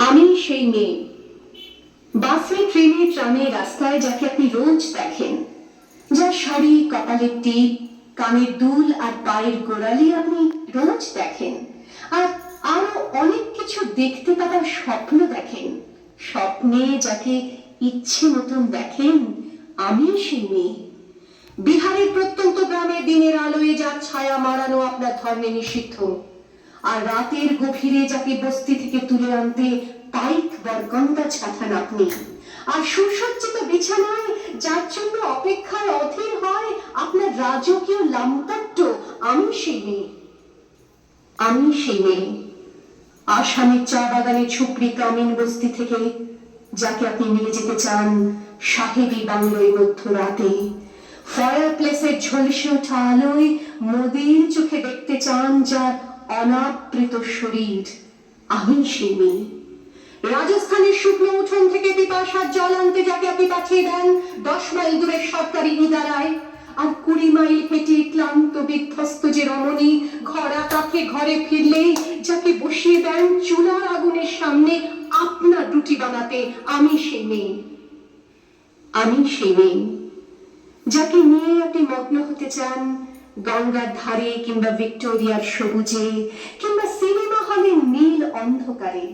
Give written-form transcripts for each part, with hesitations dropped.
আমি সেই মেয়ে, বাসে ট্রেনে ট্রামে রাস্তায় যাকে আপনি রোজ দেখেন, যার শাড়ি, কপালের টিপ, কানের দুল আর পায়ের গোড়ালি আপনি রোজ দেখেন, আর আরো অনেক কিছু দেখতে পাওয়ার স্বপ্ন দেখেন। স্বপ্নে যাকে ইচ্ছে মতন দেখেন, আমি সেই মেয়ে। বিহারের প্রত্যন্ত গ্রামে দিনের আলোয় যার ছায়া মারানো আপনার ধর্মে নিষিদ্ধ, আর রাতের গভীরে যাকে বস্তি থেকে তুলে আনতে পাইক বরগন্দা ছাথান আপনি, আর সুসজ্জিত বিছানায় যার জন্য অপেক্ষায় অধীর হয় আপনার রাজকীয় লামপট্ট, আমি সেই মেয়ে। আমি সেই মেয়ে, আসামের চা বাগানে ছুপড়ি কামিন বস্তি থেকে যাকে আপনি নিয়ে যেতে চান সাহেবী বাংলোয় মধ্যরাতে, ফায়ার প্লেসের ঝলসে ওঠা আলোয় মোদির চোখে দেখতে চান যার অনাবৃত শরীর, আমি সেই মেয়ে। রাজস্থানের শুকনো উঠোন থেকে পিপাসার জল আনতে যাকে আপনি পাঠিয়ে দেন 10 মাইল দূরের সরকারি ইদারায়, আর 20 মাইল হেঁটে ক্লান্ত বিধ্বস্ত যে রমণী ঘরা কাকে ঘরে ফিরলেই যাকে বসিয়ে দেন চুলার আগুনের সামনে আপনার রুটি বানাতে, আমি সেই মেয়ে। আমি সেই মেয়ে যাকে নিয়ে আপনি মগ্ন হতে চান গঙ্গার ধারে কিংবা ভিক্টোরিয়ার সবুজে কিংবা সিনেমা হলের নীল অন্ধকারে,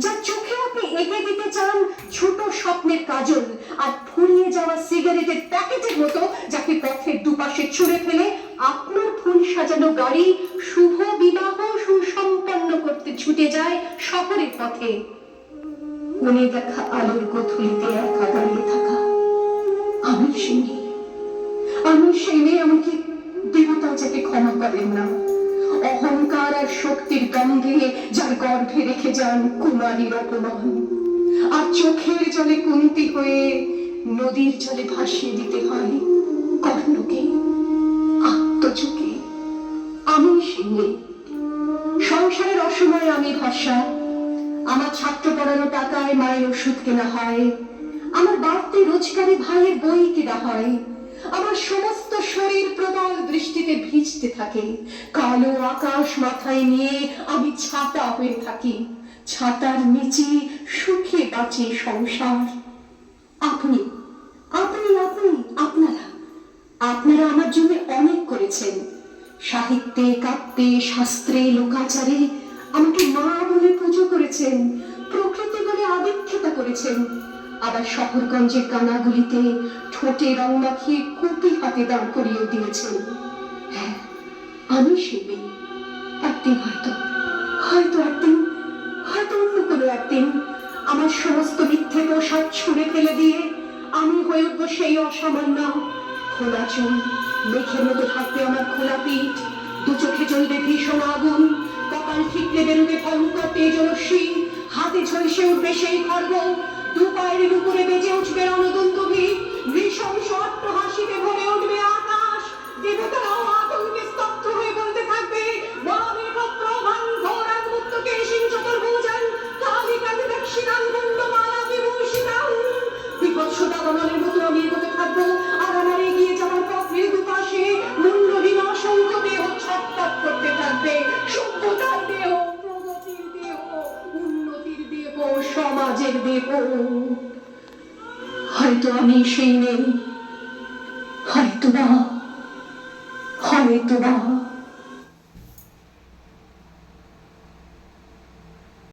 যার চোখে আপনি এঁকে দিতে চান ছোট স্বপ্নের কাজল আর ফুরিয়ে যাওয়া সিগারেটের প্যাকেটের মতো যাকে পথের দুপাশে ছুঁড়ে ফেলে আপনার ফুল সাজানো গাড়ি শুভ বিবাহ সুসম্পন্ন করতে ছুটে যায় শহরের পথে। কোণে দেখা আলোর গোথুলিতে একা দাঁড়িয়ে থাকা, আমি সেই মেয়ে। আমি সেই মেয়ে, এমনকি দেবতা যাকে ক্ষমা করেন না, অহংকার আর শক্তির গন্ধে যার গর্ভে রেখে যান কুমারীর অপমান, আর চোখের জলে কুন্তি হয়ে নদীর জলে ভাসিয়ে দিতে হয় কর্ণকে, আত্মচোখে। আমি সেই মেয়ে। সংসারের অসময়ে আমি ভরসা, আমার ছাত্র পড়ানো টাকায় মায়ের ওষুধ কেনা হয়, আমার বাড়তি রোজগারে ভাইয়ের বই কেনা হয়, আমার সমস্ত শরীর প্রবল বৃষ্টিতে ভিজতে থাকে, কালো আকাশ মাথায় নিয়ে আমি ছাতা হয়ে থাকি, ছাতার নিচে সুখে বাঁচে সংসার। আপনি আপনি আপনি আপনারা আপনারা আমার জন্য অনেক করেছেন, সাহিত্যে, কাব্যে, শাস্ত্রে, লোকাচারে আমাকে মা বলে পুজো করেছেন, প্রকৃতি বলে আদিক্ষেতা করেছেন, আবার শহরগঞ্জের কানাগুলিতে ঠোঁটে রং মাখিয়ে কুপি হাতে দাঁড় করিয়ে দিয়েছেন। হ্যাঁ, আমি সেই মেয়ে। একদিন হয়তো অন্য কোনো একদিন আমার সমস্ত মিথ্যে পোশাক ছুঁড়ে ফেলে দিয়ে আমি হয়ে উঠবো সেই অসামান্য। খোলা চুল, মেঘের মতো থাকবে আমার খোলা পিঠ, দু চোখে জ্বলবে ভীষণ আগুন, কপাল ঠিকলে বেরোবে ভয়ঙ্কর তেজরশ্মি, হাতে ঝলসে উঠবে সেই খড়গ, দু পায়ের উপরে বেজে উঠবে রণদন্তভি, নৃশংস অট্টহাসিতে ভরে উঠবে আকাশ, দেবতারাও আতঙ্কে স্তব্ধ হয়ে বলতে থাকবে বিভৎসতা বননের মতো আমি এগোতে থাকবো, আর আমার এগিয়ে যাওয়ার পথের দুপাশে মূল্যহীন অসংখ্য দেহ ছটফট করতে থাকবে, সভ্যতার দেহ, প্রগতির দেহ, উন্নতির দেহ, সমাজের দেহ। হয়তো আমি সেই নেই, হয়তো না।